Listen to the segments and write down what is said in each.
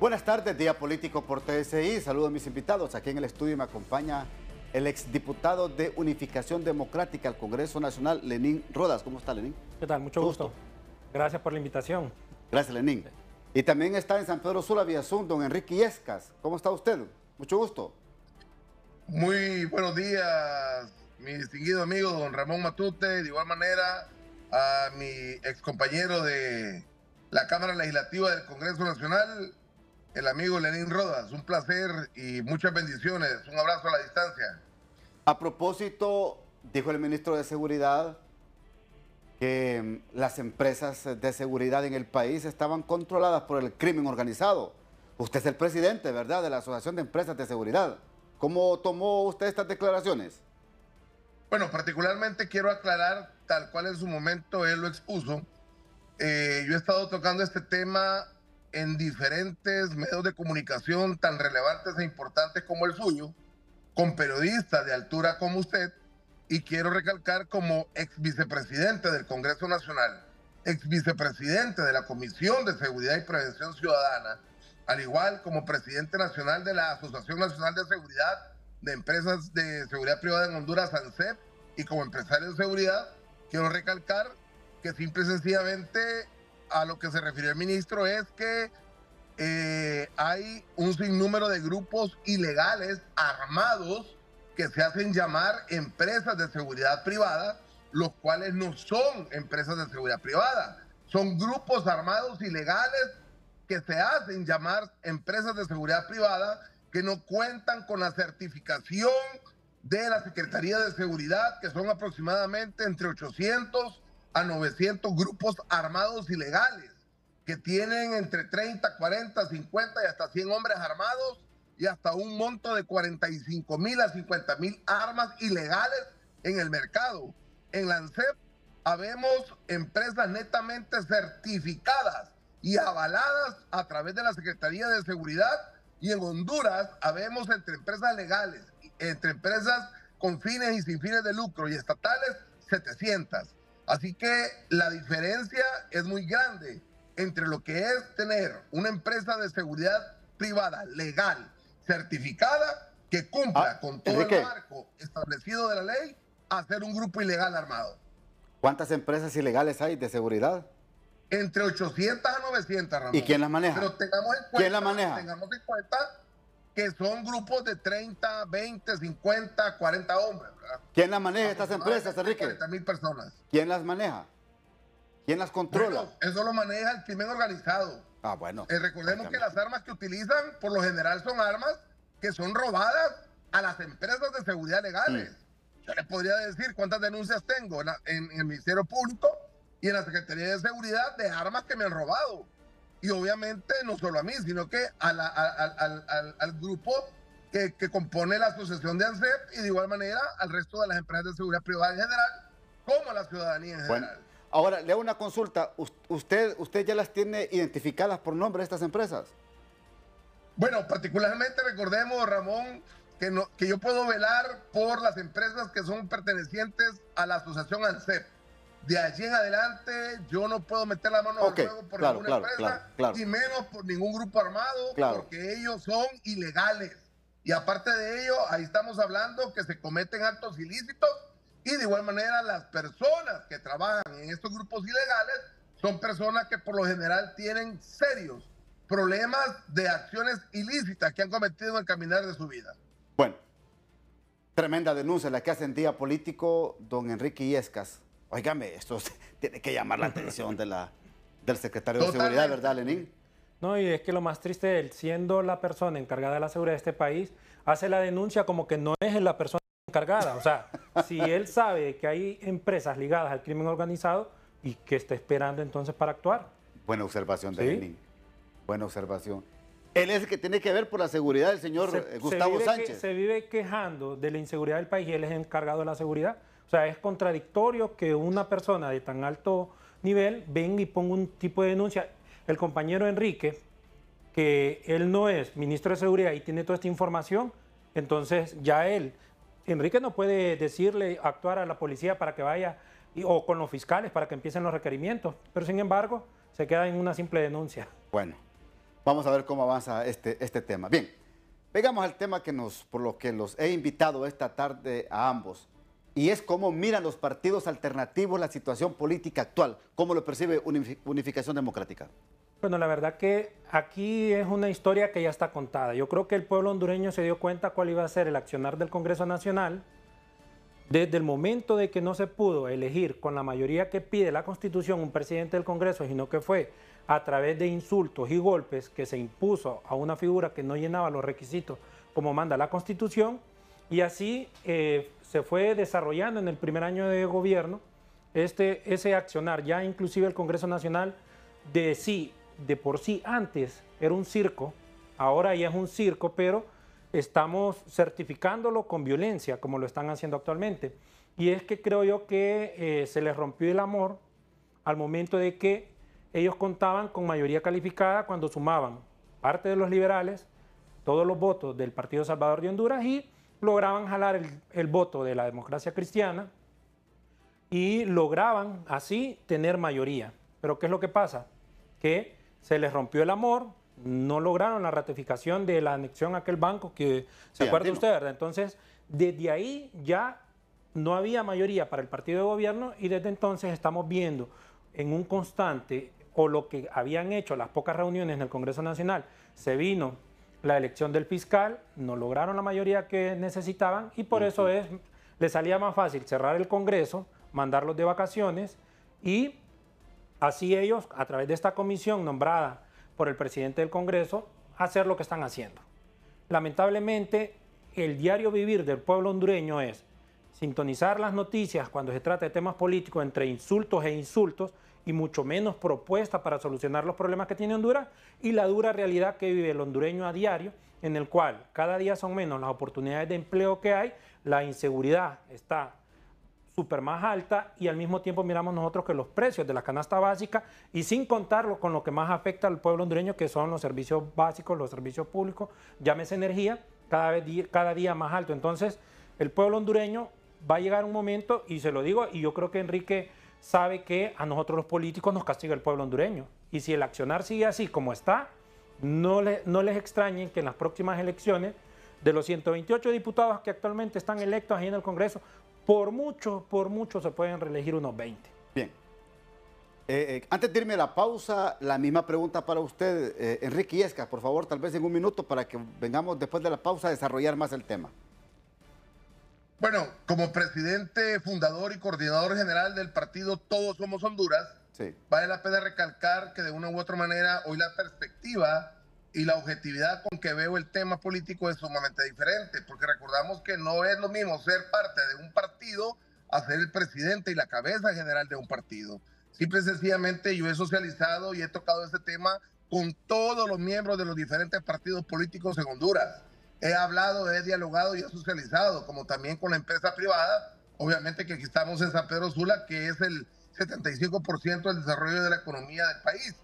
Buenas tardes, Día Político por TSI. Saludos a mis invitados. Aquí en el estudio me acompaña el exdiputado de Unificación Democrática al Congreso Nacional, Lenín Rodas. ¿Cómo está, Lenín? ¿Qué tal? Mucho gusto. Gracias por la invitación. Gracias, Lenín. Y también está en San Pedro Sula, Villazón, don Enrique Illescas. ¿Cómo está usted? Mucho gusto. Muy buenos días, mi distinguido amigo don Ramón Matute. De igual manera, a mi excompañero de la Cámara Legislativa del Congreso Nacional, el amigo Lenín Rodas. Un placer y muchas bendiciones. Un abrazo a la distancia. A propósito, dijo el ministro de Seguridad que las empresas de seguridad en el país estaban controladas por el crimen organizado. Usted es el presidente, ¿verdad?, de la Asociación de Empresas de Seguridad. ¿Cómo tomó usted estas declaraciones? Bueno, particularmente quiero aclarar, tal cual en su momento él lo expuso, yo he estado tocando este tema en diferentes medios de comunicación tan relevantes e importantes como el suyo, con periodistas de altura como usted, y quiero recalcar como ex vicepresidente del Congreso Nacional, ex vicepresidente de la Comisión de Seguridad y Prevención Ciudadana, al igual como presidente nacional de la Asociación Nacional de Seguridad de Empresas de Seguridad Privada en Honduras, ANSEP, y como empresario de seguridad, quiero recalcar que simple y sencillamente a lo que se refirió el ministro es que hay un sinnúmero de grupos ilegales armados que se hacen llamar empresas de seguridad privada, los cuales no son empresas de seguridad privada, son grupos armados ilegales que se hacen llamar empresas de seguridad privada, que no cuentan con la certificación de la Secretaría de Seguridad, que son aproximadamente entre 800 a 900 grupos armados ilegales, que tienen entre 30, 40, 50 y hasta 100 hombres armados, y hasta un monto de 45,000 a 50,000 armas ilegales en el mercado. En la ANSEP habemos empresas netamente certificadas y avaladas a través de la Secretaría de Seguridad, y en Honduras habemos entre empresas legales, entre empresas con fines y sin fines de lucro y estatales, 700. Así que la diferencia es muy grande entre lo que es tener una empresa de seguridad privada legal, certificada, que cumpla con todo Enrique, el marco establecido de la ley, a ser un grupo ilegal armado. ¿Cuántas empresas ilegales hay de seguridad? Entre 800 a 900, Ramón. ¿Y quién las maneja? Pero tengamos en cuenta, ¿Quién las maneja? Tengamos en cuenta que son grupos de 30, 20, 50, 40 hombres, ¿verdad? ¿Quién las maneja estas empresas, Enrique? 40,000 personas. ¿Quién las maneja? ¿Quién las controla? Bueno, eso lo maneja el crimen organizado. Ah, bueno. Recordemos que las armas que utilizan, por lo general, son armas que son robadas a las empresas de seguridad legales. Yo les podría decir cuántas denuncias tengo en el Ministerio Público y en la Secretaría de Seguridad de armas que me han robado. Y obviamente no solo a mí, sino que al grupo que compone la asociación de ANSEP, y de igual manera al resto de las empresas de seguridad privada en general, como a la ciudadanía en general. Bueno, ahora le hago una consulta. ¿Usted ya las tiene identificadas por nombre estas empresas? Bueno, particularmente recordemos, Ramón, que yo puedo velar por las empresas que son pertenecientes a la asociación ANSEP. De allí en adelante yo no puedo meter la mano al fuego por ninguna empresa, y menos por ningún grupo armado, porque ellos son ilegales. Y aparte de ello, ahí estamos hablando que se cometen actos ilícitos, y de igual manera las personas que trabajan en estos grupos ilegales son personas que por lo general tienen serios problemas de acciones ilícitas que han cometido en el caminar de su vida. Bueno, tremenda denuncia la que hace en Día Político don Enrique Illescas. Óigame, esto tiene que llamar la atención del secretario de Seguridad, ¿verdad, Lenín? No, y es que lo más triste, él siendo la persona encargada de la seguridad de este país, hace la denuncia como que no es la persona encargada. O sea, si él sabe que hay empresas ligadas al crimen organizado, ¿y qué está esperando entonces para actuar? Buena observación de Lenín. Buena observación. Él es el que tiene que ver por la seguridad del señor Gustavo Sánchez. Se vive quejando de la inseguridad del país y él es encargado de la seguridad. O sea, es contradictorio que una persona de tan alto nivel venga y ponga un tipo de denuncia. El compañero Enrique, que él no es ministro de Seguridad y tiene toda esta información, entonces ya Enrique no puede decirle, actuar a la policía para que vaya, o con los fiscales para que empiecen los requerimientos, pero sin embargo se queda en una simple denuncia. Bueno, Vamos a ver cómo avanza este tema. Bien, vengamos al tema por lo que los he invitado esta tarde a ambos. Y es cómo miran los partidos alternativos la situación política actual. ¿Cómo lo percibe Unificación Democrática? Bueno, la verdad que aquí es una historia que ya está contada. Yo creo que el pueblo hondureño se dio cuenta cuál iba a ser el accionar del Congreso Nacional. Desde el momento de que no se pudo elegir con la mayoría que pide la Constitución un presidente del Congreso, sino que fue a través de insultos y golpes que se impuso a una figura que no llenaba los requisitos como manda la Constitución, y así se fue desarrollando en el primer año de gobierno ese accionar. Ya inclusive el Congreso Nacional de por sí antes era un circo, ahora ya es un circo, pero estamos certificándolo con violencia, como lo están haciendo actualmente. Y es que creo yo que se les rompió el amor al momento de que ellos contaban con mayoría calificada cuando sumaban parte de los liberales, todos los votos del Partido Salvador de Honduras, y lograban jalar el voto de la democracia cristiana y lograban así tener mayoría. Pero ¿qué es lo que pasa? Que se les rompió el amor, no lograron la ratificación de la anexión a aquel banco que se acuerda usted, ¿verdad? Entonces, desde ahí ya no había mayoría para el partido de gobierno, y desde entonces estamos viendo en un constante, o lo que habían hecho las pocas reuniones en el Congreso Nacional, se vino la elección del fiscal, no lograron la mayoría que necesitaban, y por eso les salía más fácil cerrar el Congreso, mandarlos de vacaciones, y así ellos, a través de esta comisión nombrada por el presidente del Congreso, hacer lo que están haciendo. Lamentablemente, el diario vivir del pueblo hondureño es sintonizar las noticias cuando se trata de temas políticos entre insultos e insultos, y mucho menos propuestas para solucionar los problemas que tiene Honduras, y la dura realidad que vive el hondureño a diario, en el cual cada día son menos las oportunidades de empleo que hay, la inseguridad está súper más alta, y al mismo tiempo miramos nosotros que los precios de la canasta básica, y sin contarlo con lo que más afecta al pueblo hondureño, que son los servicios básicos, los servicios públicos, llámese energía, cada día más alto. Entonces, el pueblo hondureño va a llegar un momento, y se lo digo, y yo creo que Enrique sabe que a nosotros los políticos nos castiga el pueblo hondureño, y si el accionar sigue así como está, no les extrañen que en las próximas elecciones, de los 128 diputados que actualmente están electos ahí en el Congreso, por mucho se pueden reelegir unos 20. Bien. Antes de irme a la pausa, la misma pregunta para usted, Enrique Illescas, por favor, tal vez en un minuto, para que vengamos después de la pausa a desarrollar más el tema. Bueno, como presidente, fundador y coordinador general del partido Todos Somos Honduras, sí, vale la pena recalcar que de una u otra manera hoy la perspectiva y la objetividad con que veo el tema político es sumamente diferente, porque recordamos que no es lo mismo ser parte de un partido a ser el presidente y la cabeza general de un partido. Simple y sencillamente yo he socializado y he tocado este tema con todos los miembros de los diferentes partidos políticos en Honduras. He hablado, he dialogado y he socializado, como también con la empresa privada. Obviamente que aquí estamos en San Pedro Sula, que es el 75% del desarrollo de la economía del país.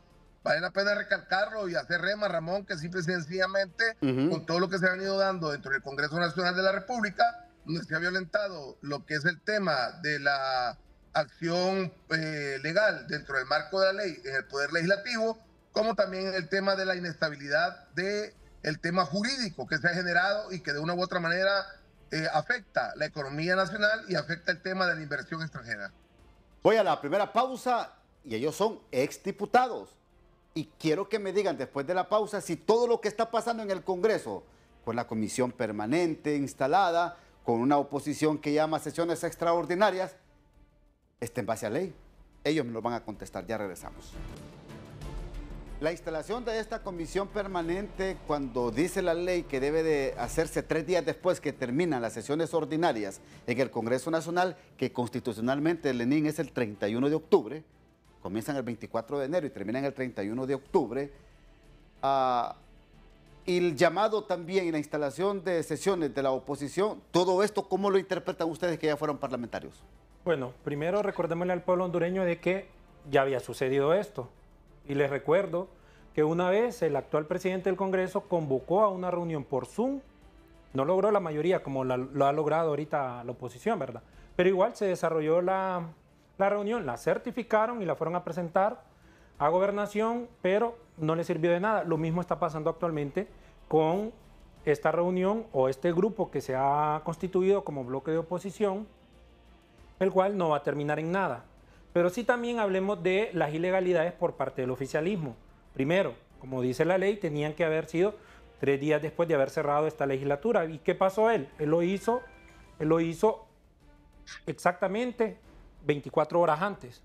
Vale la pena recalcarlo y hacer rema, Ramón, que simple y sencillamente, con todo lo que se ha venido dando dentro del Congreso Nacional de la República, donde se ha violentado lo que es el tema de la acción legal dentro del marco de la ley en el Poder Legislativo, como también el tema de la inestabilidad del tema jurídico que se ha generado y que de una u otra manera afecta la economía nacional y afecta el tema de la inversión extranjera. Voy a la primera pausa, y ellos son exdiputados. Y quiero que me digan después de la pausa si todo lo que está pasando en el Congreso, con la comisión permanente instalada, con una oposición que llama sesiones extraordinarias, está en base a ley. Ellos me lo van a contestar, ya regresamos. La instalación de esta comisión permanente, cuando dice la ley que debe de hacerse 3 días después que terminan las sesiones ordinarias en el Congreso Nacional, que constitucionalmente el Lenin es el 31 de octubre, comienzan el 24 de enero y terminan el 31 de octubre, y el llamado también y la instalación de sesiones de la oposición, todo esto, ¿cómo lo interpretan ustedes que ya fueron parlamentarios? Bueno, primero recordémosle al pueblo hondureño de que ya había sucedido esto. Y les recuerdo que una vez el actual presidente del Congreso convocó a una reunión por Zoom, no logró la mayoría como lo ha logrado ahorita la oposición, ¿verdad? Pero igual se desarrolló la reunión, la certificaron y la fueron a presentar a gobernación, pero no le sirvió de nada. Lo mismo está pasando actualmente con esta reunión o este grupo que se ha constituido como bloque de oposición, el cual no va a terminar en nada. Pero sí también hablemos de las ilegalidades por parte del oficialismo. Primero, como dice la ley, tenían que haber sido 3 días después de haber cerrado esta legislatura. ¿Y qué pasó él? Él lo hizo exactamente 24 horas antes.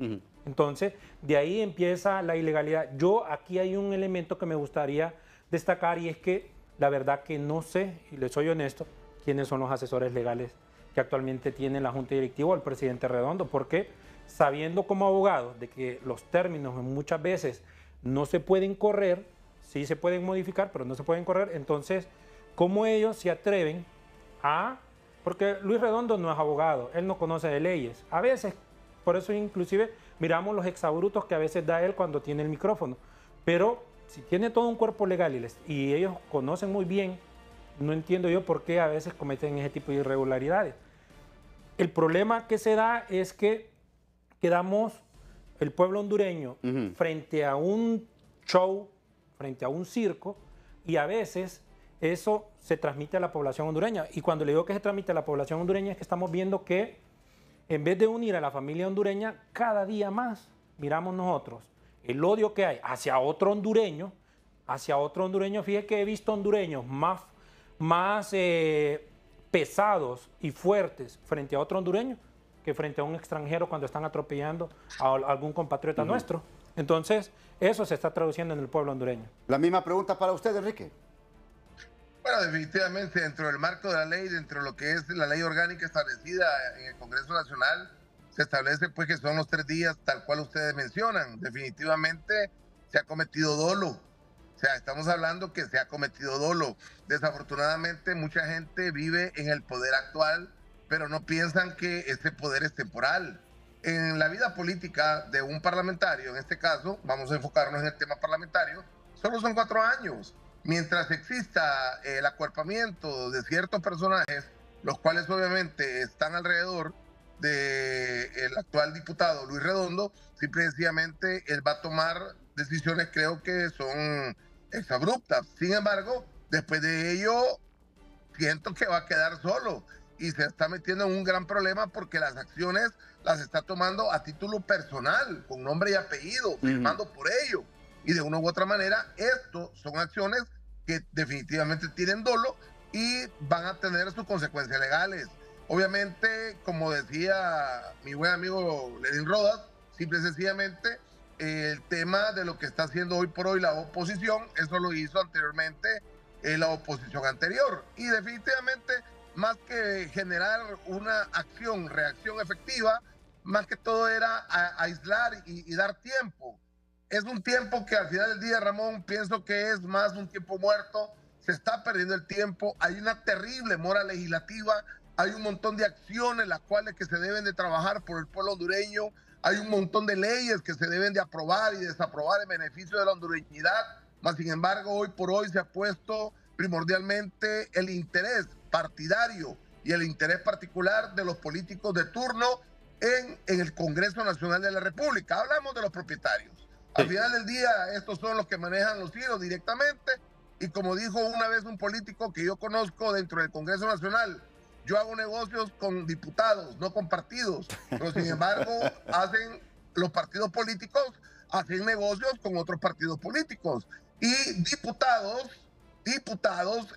Entonces, de ahí empieza la ilegalidad. Aquí hay un elemento que me gustaría destacar, y es que la verdad que no sé, y le soy honesto, quiénes son los asesores legales que actualmente tiene la Junta Directiva o el presidente Redondo, porque sabiendo como abogado de que los términos muchas veces no se pueden correr, sí se pueden modificar, pero no se pueden correr, entonces, ¿cómo ellos se atreven a...? Porque Luis Redondo no es abogado, él no conoce de leyes. A veces, por eso inclusive miramos los exabruptos que a veces da él cuando tiene el micrófono. Pero si tiene todo un cuerpo legal y ellos conocen muy bien, no entiendo yo por qué a veces cometen ese tipo de irregularidades. El problema que se da es que quedamos el pueblo hondureño frente a un show, frente a un circo, y a veces eso se transmite a la población hondureña. Y cuando le digo que se transmite a la población hondureña es que estamos viendo que en vez de unir a la familia hondureña, cada día más miramos nosotros el odio que hay hacia otro hondureño. Fíjate que he visto hondureños más pesados y fuertes frente a otro hondureño que frente a un extranjero cuando están atropellando a algún compatriota nuestro. Entonces, eso se está traduciendo en el pueblo hondureño. La misma pregunta para usted, Enrique. Bueno, definitivamente dentro del marco de la ley, dentro de lo que es la ley orgánica establecida en el Congreso Nacional, se establece pues que son los 3 días tal cual ustedes mencionan. Definitivamente se ha cometido dolo. O sea, estamos hablando que se ha cometido dolo. Desafortunadamente mucha gente vive en el poder actual, pero no piensan que este poder es temporal. En la vida política de un parlamentario, en este caso, vamos a enfocarnos en el tema parlamentario, solo son 4 años. Mientras exista el acuerpamiento de ciertos personajes, los cuales obviamente están alrededor del actual diputado Luis Redondo, simple y sencillamente él va a tomar decisiones, creo que son exabruptas. Sin embargo, después de ello, siento que va a quedar solo y se está metiendo en un gran problema porque las acciones las está tomando a título personal, con nombre y apellido, firmando por ello. Y de una u otra manera, esto son acciones que definitivamente tienen dolo y van a tener sus consecuencias legales. Obviamente, como decía mi buen amigo Lenín Rodas, simple y sencillamente el tema de lo que está haciendo hoy por hoy la oposición, eso lo hizo anteriormente la oposición anterior. Y definitivamente, más que generar una reacción efectiva, más que todo era aislar y dar tiempo. Es un tiempo que al final del día, Ramón, pienso que es más un tiempo muerto. Se está perdiendo el tiempo. Hay una terrible mora legislativa. Hay un montón de acciones las cuales que se deben de trabajar por el pueblo hondureño. Hay un montón de leyes que se deben de aprobar y desaprobar en beneficio de la hondureñidad. Mas, sin embargo, hoy por hoy se ha puesto primordialmente el interés partidario y el interés particular de los políticos de turno en el Congreso Nacional de la República. Hablamos de los propietarios. Al final del día, estos son los que manejan los hilos directamente. Y como dijo una vez un político que yo conozco dentro del Congreso Nacional, yo hago negocios con diputados, no con partidos. Pero sin embargo, los partidos políticos hacen negocios con otros partidos políticos. Y diputados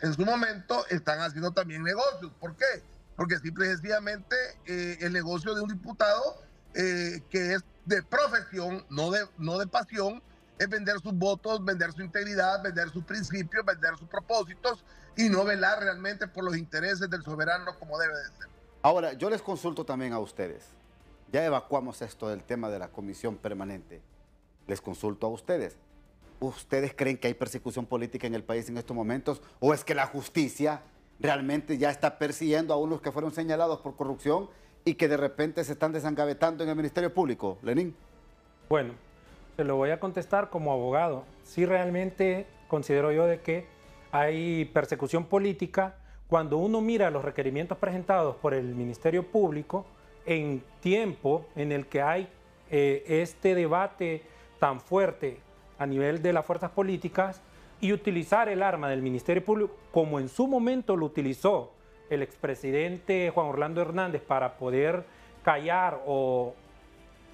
en su momento están haciendo también negocios. ¿Por qué? Porque simple y sencillamente el negocio de un diputado que es de profesión, no de pasión, es vender sus votos, vender su integridad, vender sus principios, vender sus propósitos y no velar realmente por los intereses del soberano como debe de ser. Ahora, yo les consulto también a ustedes. Ya evacuamos esto del tema de la comisión permanente. Les consulto a ustedes. ¿Ustedes creen que hay persecución política en el país en estos momentos? ¿O es que la justicia realmente ya está persiguiendo a unos que fueron señalados por corrupción y que de repente se están desengavetando en el Ministerio Público? Lenín. Bueno, se lo voy a contestar como abogado. Sí, realmente considero yo de que hay persecución política cuando uno mira los requerimientos presentados por el Ministerio Público en tiempo en el que hay este debate tan fuerte a nivel de las fuerzas políticas y utilizar el arma del Ministerio Público como en su momento lo utilizó el expresidente Juan Orlando Hernández para poder callar o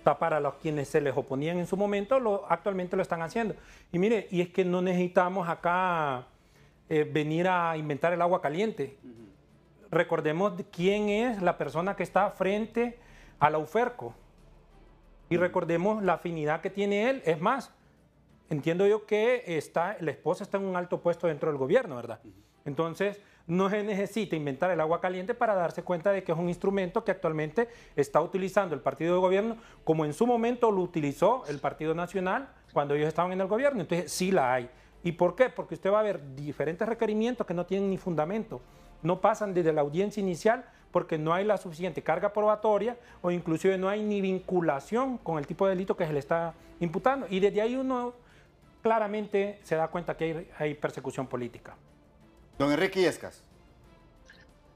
tapar a los quienes se les oponían en su momento, actualmente lo están haciendo. Y mire, y es que no necesitamos acá venir a inventar el agua caliente. Recordemos quién es la persona que está frente a la UFERCO y recordemos la afinidad que tiene él. Es más, entiendo yo que la esposa está en un alto puesto dentro del gobierno, ¿verdad? Entonces, no se necesita inventar el agua caliente para darse cuenta de que es un instrumento que actualmente está utilizando el partido de gobierno, como en su momento lo utilizó el Partido Nacional cuando ellos estaban en el gobierno. Entonces, sí la hay. ¿Y por qué? Porque usted va a ver diferentes requerimientos que no tienen ni fundamento. No pasan desde la audiencia inicial porque no hay la suficiente carga probatoria o inclusive no hay ni vinculación con el tipo de delito que se le está imputando. Y desde ahí uno claramente se da cuenta que hay persecución política. Don Enrique Illescas.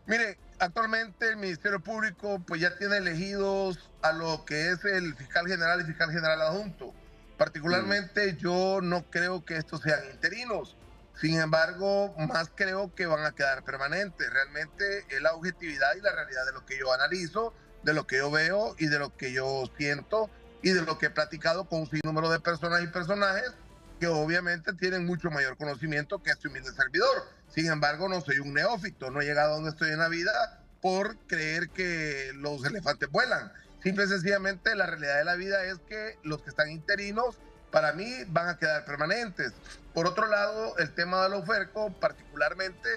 Mire, actualmente el Ministerio Público pues ya tiene elegidos a lo que es el fiscal general y fiscal general adjunto. Particularmente yo no creo que estos sean interinos. Sin embargo, más creo que van a quedar permanentes. Realmente es la objetividad y la realidad de lo que yo analizo, de lo que yo veo y de lo que yo siento y de lo que he platicado con un sinnúmero de personas y personajes que obviamente tienen mucho mayor conocimiento que este humilde servidor. Sin embargo, no soy un neófito, no he llegado a donde estoy en la vida por creer que los elefantes vuelan. Simple y sencillamente la realidad de la vida es que los que están interinos, para mí, van a quedar permanentes. Por otro lado, el tema de la UFERCO, particularmente,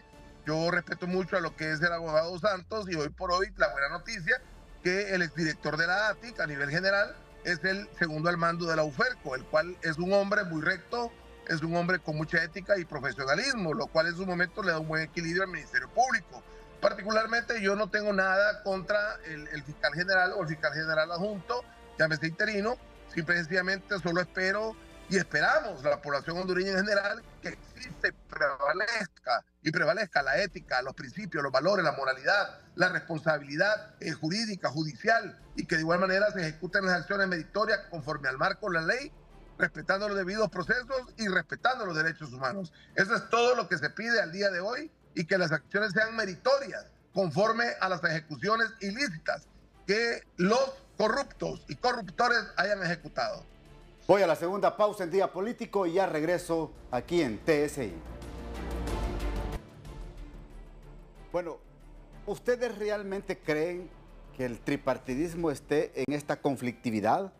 yo respeto mucho a lo que es el abogado Santos y hoy por hoy la buena noticia que el exdirector de la ATIC a nivel general es el segundo al mando de la UFERCO, el cual es un hombre muy recto, es un hombre con mucha ética y profesionalismo, lo cual en su momento le da un buen equilibrio al Ministerio Público. Particularmente yo no tengo nada contra el fiscal general o el fiscal general adjunto, llámese interino, simple y sencillamente solo espero y esperamos la población hondureña en general que existe, prevalezca la ética, los principios, los valores, la moralidad, la responsabilidad jurídica, judicial y que de igual manera se ejecuten las acciones meritorias conforme al marco de la ley, respetando los debidos procesos y respetando los derechos humanos. Eso es todo lo que se pide al día de hoy y que las acciones sean meritorias conforme a las ejecuciones ilícitas que los corruptos y corruptores hayan ejecutado. Voy a la segunda pausa en Día Político y ya regreso aquí en TSI. Bueno, ¿ustedes realmente creen que el tripartidismo esté en esta conflictividad?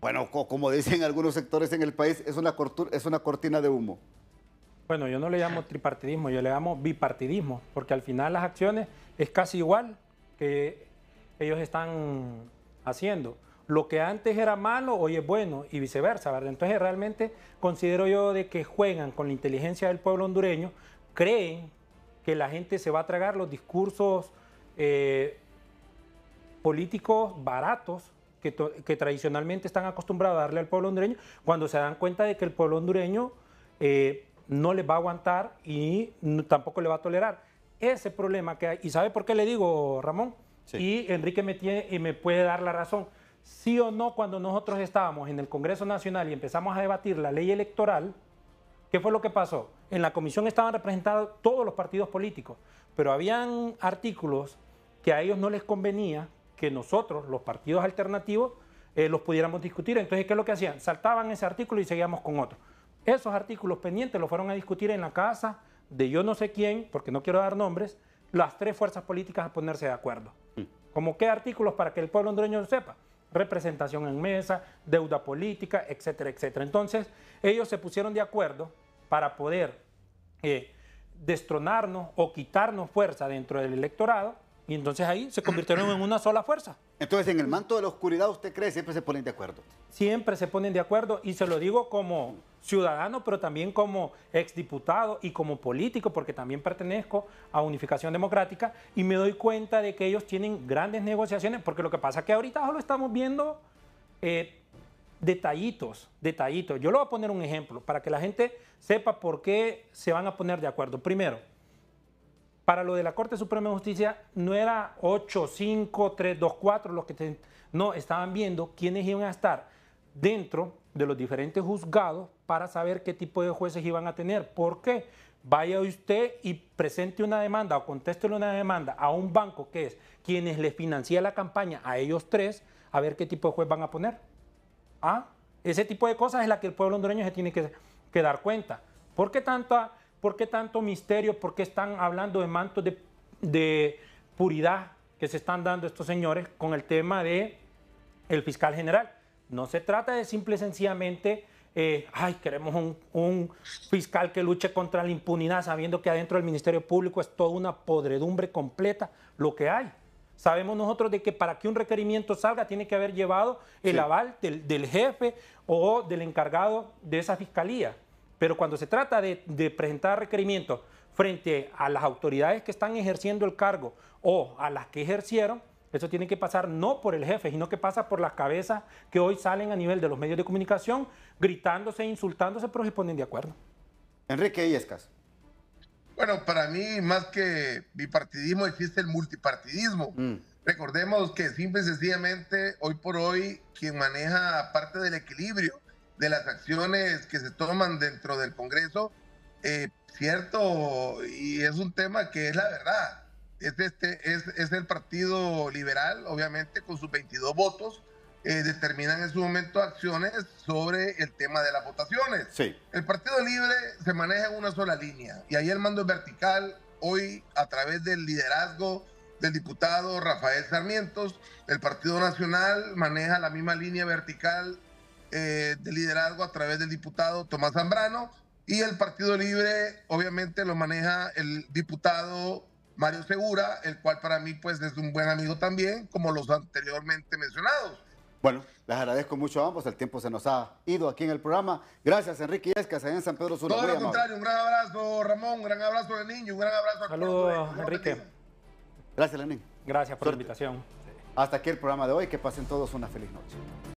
Bueno, como dicen algunos sectores en el país, es una cortina de humo. Bueno, yo no le llamo tripartidismo, yo le llamo bipartidismo, porque al final las acciones es casi igual que ellos están haciendo. Lo que antes era malo, hoy es bueno y viceversa, ¿verdad? Entonces realmente considero yo de que juegan con la inteligencia del pueblo hondureño, creen que la gente se va a tragar los discursos políticos baratos que tradicionalmente están acostumbrados a darle al pueblo hondureño, cuando se dan cuenta de que el pueblo hondureño no les va a aguantar y tampoco le va a tolerar. Ese problema que hay, ¿y sabe por qué le digo, Ramón? Sí. Y Enrique me puede dar la razón. Sí o no, cuando nosotros estábamos en el Congreso Nacional y empezamos a debatir la ley electoral, ¿qué fue lo que pasó? En la comisión estaban representados todos los partidos políticos, pero habían artículos que a ellos no les convenía que nosotros, los partidos alternativos, los pudiéramos discutir. Entonces, ¿qué es lo que hacían? Saltaban ese artículo y seguíamos con otro. Esos artículos pendientes los fueron a discutir en la casa de yo no sé quién, porque no quiero dar nombres, las tres fuerzas políticas a ponerse de acuerdo. ¿Cómo qué artículos para que el pueblo hondureño lo sepa? Representación en mesa, deuda política, etcétera, etcétera. Entonces, ellos se pusieron de acuerdo para poder destronarnos o quitarnos fuerza dentro del electorado y entonces ahí se convirtieron en una sola fuerza. Entonces, en el manto de la oscuridad, ¿usted cree siempre se ponen de acuerdo? Siempre se ponen de acuerdo y se lo digo como ciudadano, pero también como exdiputado y como político, porque también pertenezco a Unificación Democrática y me doy cuenta de que ellos tienen grandes negociaciones, porque lo que pasa es que ahorita solo estamos viendo detallitos. Yo le voy a poner un ejemplo para que la gente sepa por qué se van a poner de acuerdo. Primero, para lo de la Corte Suprema de Justicia no era 8, 5, 3, 2, 4 los que no estaban viendo quiénes iban a estar dentro de los diferentes juzgados para saber qué tipo de jueces iban a tener. ¿Por qué? Vaya usted y presente una demanda o contéstele una demanda a un banco que es quienes les financia la campaña a ellos tres, a ver qué tipo de juez van a poner. Ese tipo de cosas es la que el pueblo hondureño se tiene que dar cuenta. ¿Por qué tanto misterio? ¿Por qué están hablando de mantos de puridad que se están dando estos señores con el tema del fiscal general? No se trata de simple y sencillamente, queremos un fiscal que luche contra la impunidad, sabiendo que adentro del Ministerio Público es toda una podredumbre completa lo que hay. Sabemos nosotros de que para que un requerimiento salga tiene que haber llevado el aval del jefe o del encargado de esa fiscalía. Pero cuando se trata de presentar requerimientos frente a las autoridades que están ejerciendo el cargo o a las que ejercieron, eso tiene que pasar no por el jefe, sino que pasa por las cabezas que hoy salen a nivel de los medios de comunicación gritándose, insultándose, pero se ponen de acuerdo. Enrique Illescas. Bueno, para mí, más que bipartidismo, existe el multipartidismo. Recordemos que simple y sencillamente, hoy por hoy, quien maneja parte del equilibrio de las acciones que se toman dentro del Congreso, cierto, y es un tema que es la verdad, es el Partido Liberal, obviamente, con sus 22 votos, determinan en su momento acciones sobre el tema de las votaciones. Sí. El Partido Libre se maneja en una sola línea y ahí el mando es vertical. Hoy, a través del liderazgo del diputado Rafael Sarmientos, el Partido Nacional maneja la misma línea vertical de liderazgo a través del diputado Tomás Zambrano, y el Partido Libre obviamente lo maneja el diputado Mario Segura, el cual para mí pues es un buen amigo también, como los anteriormente mencionados. Bueno, les agradezco mucho a ambos, el tiempo se nos ha ido aquí en el programa. Gracias, Enrique Illescas, allá en San Pedro Sula. Todo lo contrario, un gran abrazo, Ramón, un gran abrazo a Lenín y un gran abrazo a Saludos, Enrique. Gracias, Lenín. Gracias por la invitación. Hasta aquí el programa de hoy, que pasen todos una feliz noche.